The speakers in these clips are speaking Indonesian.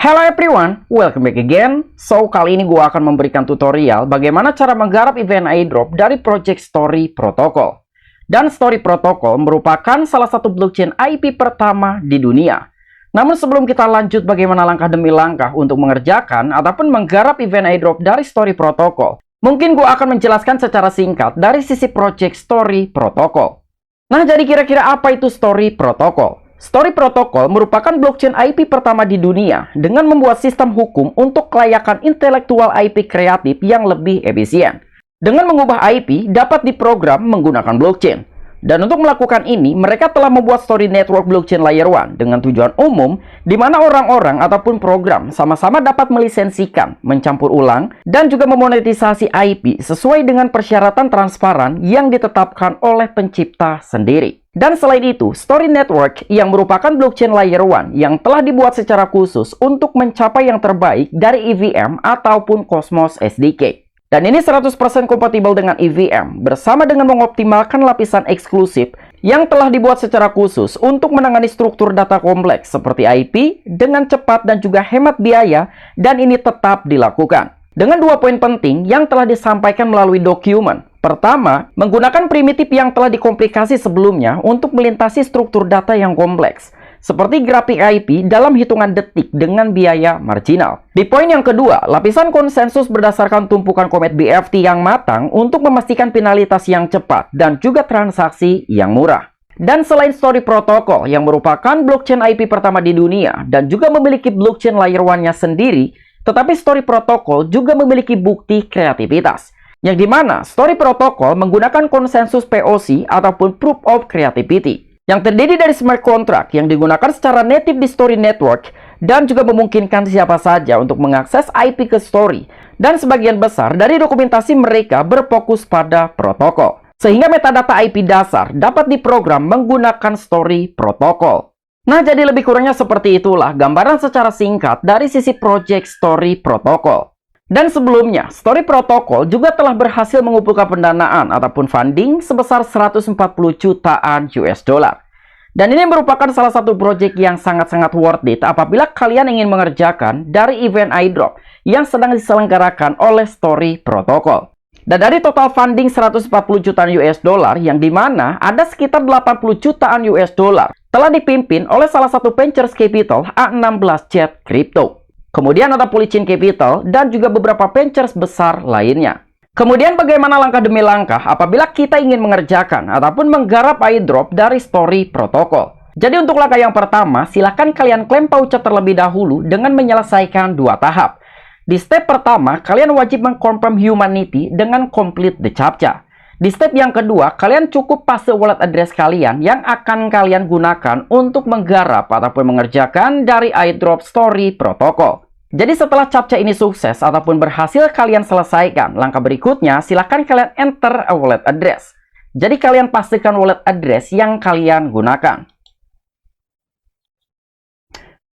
Hello everyone, welcome back again. So, kali ini gue akan memberikan tutorial bagaimana cara menggarap event airdrop dari Project Story Protocol. Dan Story Protocol merupakan salah satu blockchain IP pertama di dunia. Namun sebelum kita lanjut bagaimana langkah demi langkah untuk mengerjakan ataupun menggarap event airdrop dari Story Protocol, mungkin gue akan menjelaskan secara singkat dari sisi Project Story Protocol. Nah, jadi kira-kira apa itu Story Protocol? Story Protocol merupakan blockchain IP pertama di dunia dengan membuat sistem hukum untuk kelayakan intelektual IP kreatif yang lebih efisien. Dengan mengubah IP dapat diprogram menggunakan blockchain. Dan untuk melakukan ini, mereka telah membuat Story Network Blockchain Layer 1 dengan tujuan umum di mana orang-orang ataupun program sama-sama dapat melisensikan, mencampur ulang, dan juga memonetisasi IP sesuai dengan persyaratan transparan yang ditetapkan oleh pencipta sendiri. Dan selain itu, Story Network yang merupakan blockchain layer 1 yang telah dibuat secara khusus untuk mencapai yang terbaik dari EVM ataupun Cosmos SDK. Dan ini 100% kompatibel dengan EVM bersama dengan mengoptimalkan lapisan eksklusif yang telah dibuat secara khusus untuk menangani struktur data kompleks seperti IP dengan cepat dan juga hemat biaya, dan ini tetap dilakukan. Dengan dua poin penting yang telah disampaikan melalui dokumen. Pertama, menggunakan primitif yang telah dikomplikasi sebelumnya untuk melintasi struktur data yang kompleks, seperti grafik IP dalam hitungan detik dengan biaya marginal. Di poin yang kedua, lapisan konsensus berdasarkan tumpukan komet BFT yang matang untuk memastikan finalitas yang cepat dan juga transaksi yang murah. Dan selain Story Protocol yang merupakan blockchain IP pertama di dunia dan juga memiliki blockchain layer 1-nya sendiri, tetapi Story Protocol juga memiliki bukti kreativitas. Yang dimana Story Protocol menggunakan konsensus POC ataupun Proof of Creativity yang terdiri dari smart contract yang digunakan secara native di Story Network dan juga memungkinkan siapa saja untuk mengakses IP ke Story, dan sebagian besar dari dokumentasi mereka berfokus pada protokol sehingga metadata IP dasar dapat diprogram menggunakan Story Protocol. Nah, jadi lebih kurangnya seperti itulah gambaran secara singkat dari sisi Project Story Protocol. Dan sebelumnya, Story Protocol juga telah berhasil mengumpulkan pendanaan ataupun funding sebesar 140 jutaan US dollar. Dan ini merupakan salah satu project yang sangat-sangat worth it apabila kalian ingin mengerjakan dari event airdrop yang sedang diselenggarakan oleh Story Protocol. Dan dari total funding 140 jutaan US dollar yang dimana ada sekitar 80 jutaan US dollar telah dipimpin oleh salah satu ventures capital A16 Jet Crypto. Kemudian ada Polychain Capital dan juga beberapa ventures besar lainnya. Kemudian bagaimana langkah demi langkah apabila kita ingin mengerjakan ataupun menggarap airdrop dari Story Protocol. Jadi untuk langkah yang pertama, silahkan kalian klaim voucher terlebih dahulu dengan menyelesaikan dua tahap. Di step pertama, kalian wajib mengkonfirm humanity dengan complete the CAPTCHA. Di step yang kedua, kalian cukup paste wallet address kalian yang akan kalian gunakan untuk menggarap ataupun mengerjakan dari airdrop Story Protocol. Jadi setelah CAPTCHA ini sukses ataupun berhasil kalian selesaikan, langkah berikutnya silahkan kalian enter a wallet address. Jadi kalian pastikan wallet address yang kalian gunakan.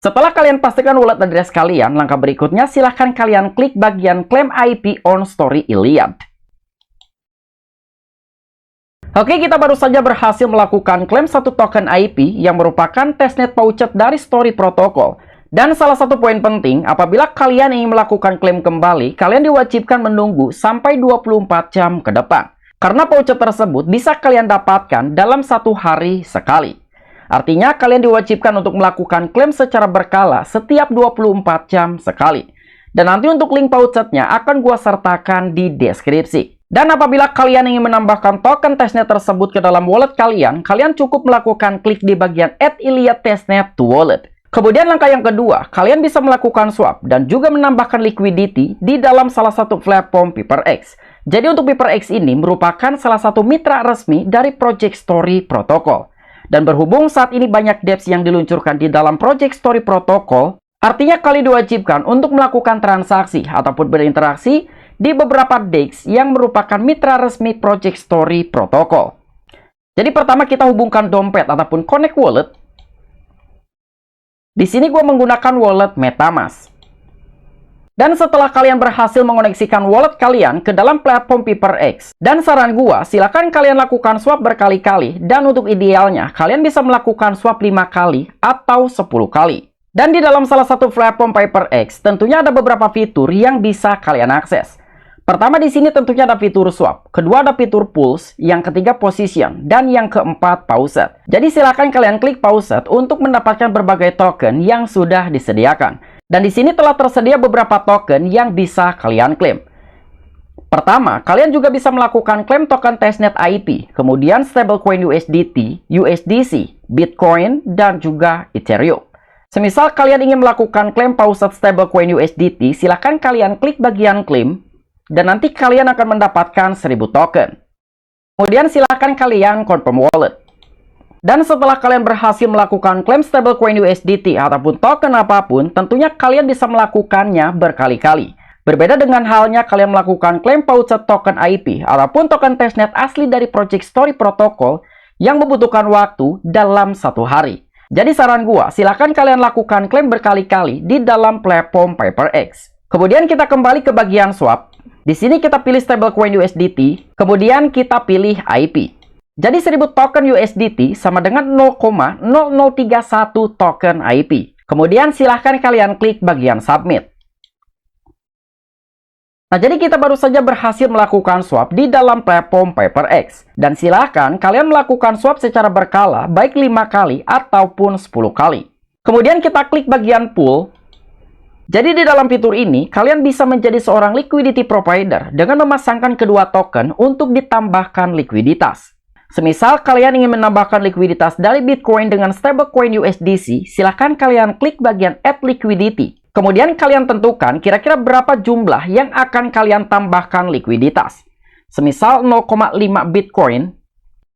Setelah kalian pastikan wallet address kalian, langkah berikutnya silahkan kalian klik bagian claim IP on Story Iliad. Oke, kita baru saja berhasil melakukan klaim satu token IP yang merupakan testnet voucher dari Story Protocol. Dan salah satu poin penting, apabila kalian ingin melakukan klaim kembali, kalian diwajibkan menunggu sampai 24 jam ke depan. Karena voucher tersebut bisa kalian dapatkan dalam satu hari sekali. Artinya, kalian diwajibkan untuk melakukan klaim secara berkala setiap 24 jam sekali. Dan nanti untuk link vouchernya akan gua sertakan di deskripsi. Dan apabila kalian ingin menambahkan token testnet tersebut ke dalam wallet kalian, kalian cukup melakukan klik di bagian Add Iliad Testnet to Wallet. Kemudian langkah yang kedua, kalian bisa melakukan swap dan juga menambahkan liquidity di dalam salah satu platform PaperX. Jadi untuk PaperX ini merupakan salah satu mitra resmi dari Project Story Protocol. Dan berhubung saat ini banyak dApps yang diluncurkan di dalam Project Story Protocol, artinya kalian diwajibkan untuk melakukan transaksi ataupun berinteraksi di beberapa DEX yang merupakan mitra resmi Project Story Protocol. Jadi pertama kita hubungkan dompet ataupun connect wallet. Di sini gue menggunakan wallet MetaMask. Dan setelah kalian berhasil mengoneksikan wallet kalian ke dalam platform PaperX, dan saran gue, silakan kalian lakukan swap berkali-kali, dan untuk idealnya, kalian bisa melakukan swap 5 kali atau 10 kali. Dan di dalam salah satu platform PaperX, tentunya ada beberapa fitur yang bisa kalian akses. Pertama di sini tentunya ada fitur swap, kedua ada fitur pulse, yang ketiga position, dan yang keempat paused. Jadi silakan kalian klik paused untuk mendapatkan berbagai token yang sudah disediakan. Dan di sini telah tersedia beberapa token yang bisa kalian klaim. Pertama, kalian juga bisa melakukan klaim token testnet IP, kemudian stablecoin USDT, USDC, Bitcoin, dan juga Ethereum. Semisal kalian ingin melakukan klaim paused stablecoin USDT, silahkan kalian klik bagian klaim, dan nanti kalian akan mendapatkan 1000 token. Kemudian silahkan kalian confirm wallet. Dan setelah kalian berhasil melakukan klaim stablecoin USDT ataupun token apapun, tentunya kalian bisa melakukannya berkali-kali. Berbeda dengan halnya kalian melakukan klaim paused token IP ataupun token testnet asli dari Project Story Protocol yang membutuhkan waktu dalam 1 hari. Jadi saran gua, silakan kalian lakukan klaim berkali-kali di dalam platform PaperX. Kemudian kita kembali ke bagian swap. Di sini kita pilih stablecoin USDT, kemudian kita pilih IP. Jadi 1000 token USDT sama dengan 0,0031 token IP. Kemudian silahkan kalian klik bagian submit. Nah, jadi kita baru saja berhasil melakukan swap di dalam platform PaperX. Dan silahkan kalian melakukan swap secara berkala, baik 5 kali ataupun 10 kali. Kemudian kita klik bagian pool. Jadi di dalam fitur ini, kalian bisa menjadi seorang liquidity provider dengan memasangkan kedua token untuk ditambahkan likuiditas. Semisal kalian ingin menambahkan likuiditas dari Bitcoin dengan stablecoin USDC, silahkan kalian klik bagian add liquidity. Kemudian kalian tentukan kira-kira berapa jumlah yang akan kalian tambahkan likuiditas. Semisal 0,5 Bitcoin.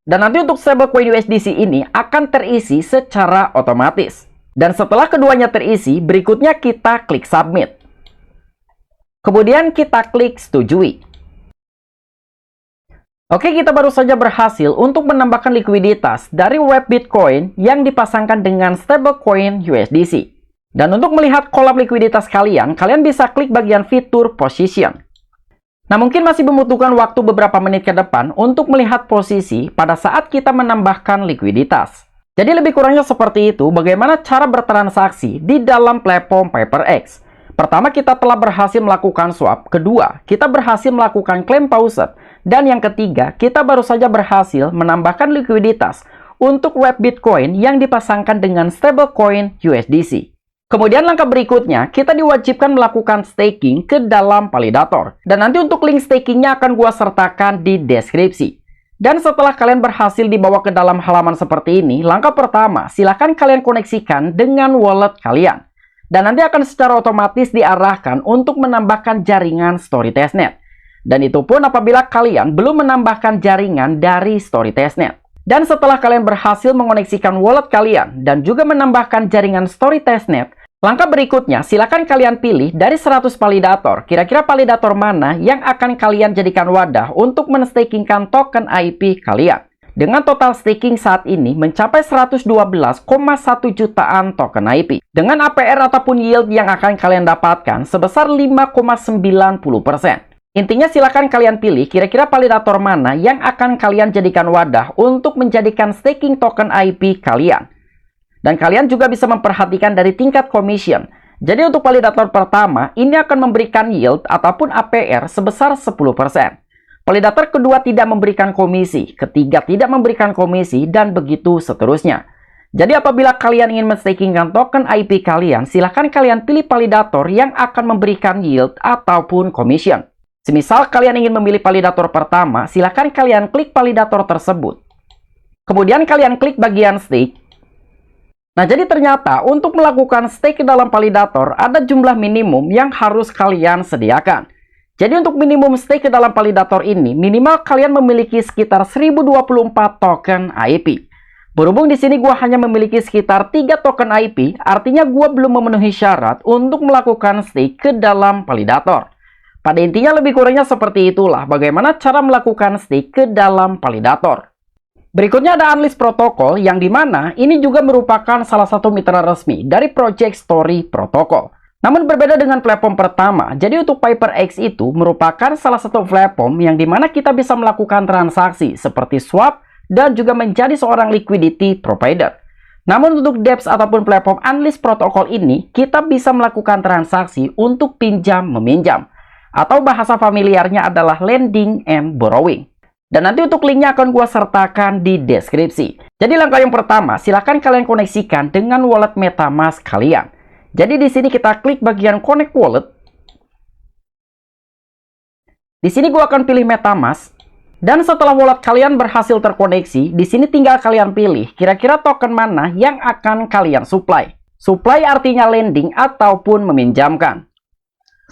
Dan nanti untuk stablecoin USDC ini akan terisi secara otomatis. Dan setelah keduanya terisi, berikutnya kita klik submit. Kemudian kita klik setujui. Oke, kita baru saja berhasil untuk menambahkan likuiditas dari web Bitcoin yang dipasangkan dengan stablecoin USDC. Dan untuk melihat kolab likuiditas kalian, kalian bisa klik bagian fitur position. Nah, mungkin masih membutuhkan waktu beberapa menit ke depan untuk melihat posisi pada saat kita menambahkan likuiditas. Jadi lebih kurangnya seperti itu bagaimana cara bertransaksi di dalam platform PaperX. Pertama, kita telah berhasil melakukan swap. Kedua, kita berhasil melakukan claim paused. Dan yang ketiga, kita baru saja berhasil menambahkan likuiditas untuk web Bitcoin yang dipasangkan dengan stablecoin USDC. Kemudian langkah berikutnya, kita diwajibkan melakukan staking ke dalam validator. Dan nanti untuk link stakingnya akan gua sertakan di deskripsi. Dan setelah kalian berhasil dibawa ke dalam halaman seperti ini, langkah pertama, silakan kalian koneksikan dengan wallet kalian. Dan nanti akan secara otomatis diarahkan untuk menambahkan jaringan Story Testnet. Dan itu pun apabila kalian belum menambahkan jaringan dari Story Testnet. Dan setelah kalian berhasil mengoneksikan wallet kalian dan juga menambahkan jaringan Story Testnet, langkah berikutnya silakan kalian pilih dari 100 validator. Kira-kira validator mana yang akan kalian jadikan wadah untuk menstakingkan token IP kalian. Dengan total staking saat ini mencapai 112,1 jutaan token IP. Dengan APR ataupun yield yang akan kalian dapatkan sebesar 5,90%. Intinya silakan kalian pilih kira-kira validator mana yang akan kalian jadikan wadah untuk menjadikan staking token IP kalian. Dan kalian juga bisa memperhatikan dari tingkat commission. Jadi untuk validator pertama, ini akan memberikan yield ataupun APR sebesar 10%. Validator kedua tidak memberikan komisi, ketiga tidak memberikan komisi, dan begitu seterusnya. Jadi apabila kalian ingin menstakingkan token IP kalian, silahkan kalian pilih validator yang akan memberikan yield ataupun commission. Semisal kalian ingin memilih validator pertama, silahkan kalian klik validator tersebut. Kemudian kalian klik bagian stake. Nah, jadi ternyata untuk melakukan stake ke dalam validator, ada jumlah minimum yang harus kalian sediakan. Jadi untuk minimum stake ke dalam validator ini, minimal kalian memiliki sekitar 1024 token IP. Berhubung di sini gua hanya memiliki sekitar 3 token IP, artinya gua belum memenuhi syarat untuk melakukan stake ke dalam validator. Pada intinya lebih kurangnya seperti itulah bagaimana cara melakukan stake ke dalam validator. Berikutnya ada Unleash Protocol yang dimana ini juga merupakan salah satu mitra resmi dari Project Story Protocol. Namun berbeda dengan platform pertama, jadi untuk PaperX itu merupakan salah satu platform yang dimana kita bisa melakukan transaksi seperti swap dan juga menjadi seorang liquidity provider. Namun untuk dApps ataupun platform unleashed protokol ini, kita bisa melakukan transaksi untuk pinjam-meminjam. Atau bahasa familiarnya adalah lending and borrowing. Dan nanti untuk linknya akan gua sertakan di deskripsi. Jadi langkah yang pertama, silakan kalian koneksikan dengan wallet MetaMask kalian. Jadi di sini kita klik bagian Connect Wallet. Di sini gua akan pilih MetaMask. Dan setelah wallet kalian berhasil terkoneksi, di sini tinggal kalian pilih kira-kira token mana yang akan kalian supply. Supply artinya lending ataupun meminjamkan.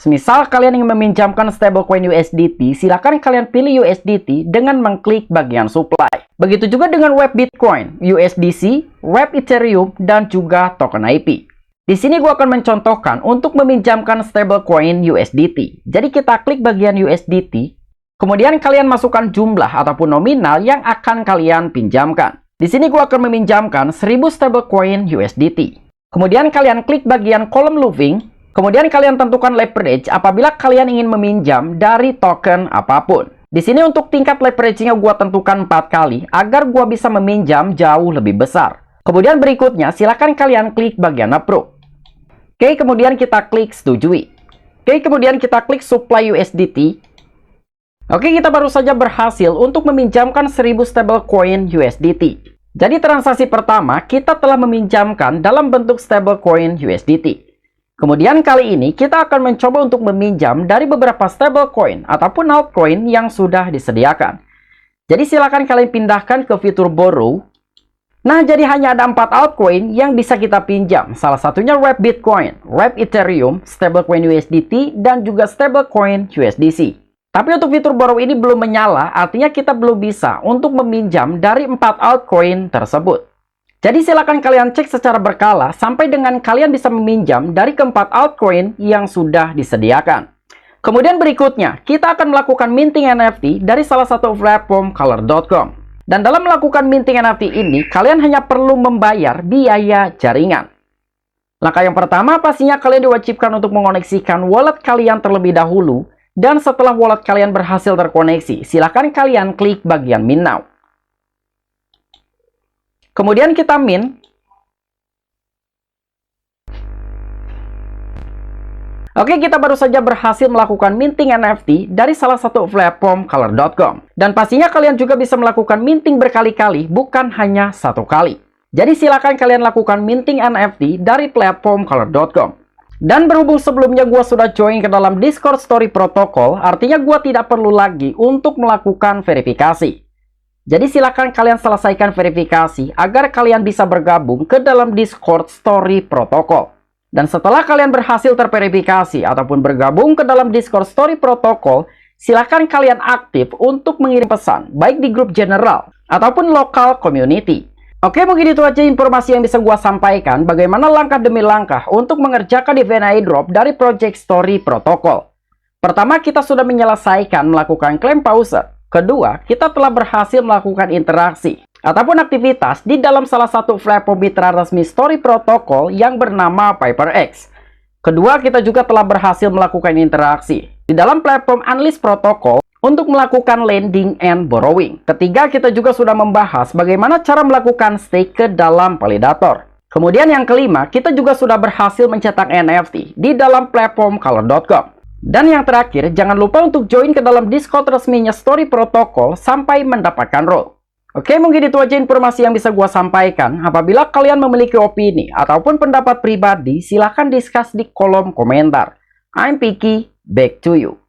Semisal kalian ingin meminjamkan stablecoin USDT, silakan kalian pilih USDT dengan mengklik bagian supply. Begitu juga dengan web Bitcoin, USDC, web Ethereum, dan juga token IP. Di sini gue akan mencontohkan untuk meminjamkan stablecoin USDT. Jadi kita klik bagian USDT. Kemudian kalian masukkan jumlah ataupun nominal yang akan kalian pinjamkan. Di sini gua akan meminjamkan 1000 stablecoin USDT. Kemudian kalian klik bagian kolom looping. Kemudian kalian tentukan leverage apabila kalian ingin meminjam dari token apapun. Di sini untuk tingkat leverage-nya gua tentukan 4 kali agar gua bisa meminjam jauh lebih besar. Kemudian berikutnya silakan kalian klik bagian approve. Oke, kemudian kita klik setujui. Oke, kemudian kita klik supply USDT. Oke, kita baru saja berhasil untuk meminjamkan 1000 stablecoin USDT. Jadi transaksi pertama, kita telah meminjamkan dalam bentuk stablecoin USDT. Kemudian kali ini, kita akan mencoba untuk meminjam dari beberapa stablecoin ataupun altcoin yang sudah disediakan. Jadi silakan kalian pindahkan ke fitur borrow. Nah, jadi hanya ada 4 altcoin yang bisa kita pinjam. Salah satunya web Bitcoin, web Ethereum, stablecoin USDT, dan juga stablecoin USDC. Tapi untuk fitur borrow ini belum menyala, artinya kita belum bisa untuk meminjam dari 4 altcoin tersebut. Jadi silakan kalian cek secara berkala sampai dengan kalian bisa meminjam dari keempat altcoin yang sudah disediakan. Kemudian berikutnya, kita akan melakukan minting NFT dari salah satu platform Color.com. Dan dalam melakukan minting NFT ini, kalian hanya perlu membayar biaya jaringan. Langkah yang pertama, pastinya kalian diwajibkan untuk mengoneksikan wallet kalian terlebih dahulu. Dan setelah wallet kalian berhasil terkoneksi, silakan kalian klik bagian mint now. Kemudian kita mint. Oke, kita baru saja berhasil melakukan minting NFT dari salah satu platform Color.com. Dan pastinya kalian juga bisa melakukan minting berkali-kali, bukan hanya satu kali. Jadi silakan kalian lakukan minting NFT dari platform Color.com. Dan berhubung sebelumnya gue sudah join ke dalam Discord Story Protocol, artinya gue tidak perlu lagi untuk melakukan verifikasi. Jadi silakan kalian selesaikan verifikasi agar kalian bisa bergabung ke dalam Discord Story Protocol. Dan setelah kalian berhasil terverifikasi ataupun bergabung ke dalam Discord Story Protocol, silakan kalian aktif untuk mengirim pesan, baik di grup general ataupun lokal community. Oke, mungkin itu aja informasi yang bisa gua sampaikan bagaimana langkah demi langkah untuk mengerjakan event airdrop dari Project Story Protocol. Pertama, kita sudah menyelesaikan melakukan klaim pause. Kedua, kita telah berhasil melakukan interaksi ataupun aktivitas di dalam salah satu platform mitra resmi Story Protocol yang bernama PyperX. Kedua, kita juga telah berhasil melakukan interaksi di dalam platform Unleashed Protocol untuk melakukan lending and borrowing. Ketiga, kita juga sudah membahas bagaimana cara melakukan stake ke dalam validator. Kemudian yang kelima, kita juga sudah berhasil mencetak NFT di dalam platform Color.com. Dan yang terakhir, jangan lupa untuk join ke dalam Discord resminya Story Protocol sampai mendapatkan role. Oke, mungkin itu aja informasi yang bisa gua sampaikan. Apabila kalian memiliki opini ataupun pendapat pribadi, silahkan discuss di kolom komentar. I'm Piki, back to you.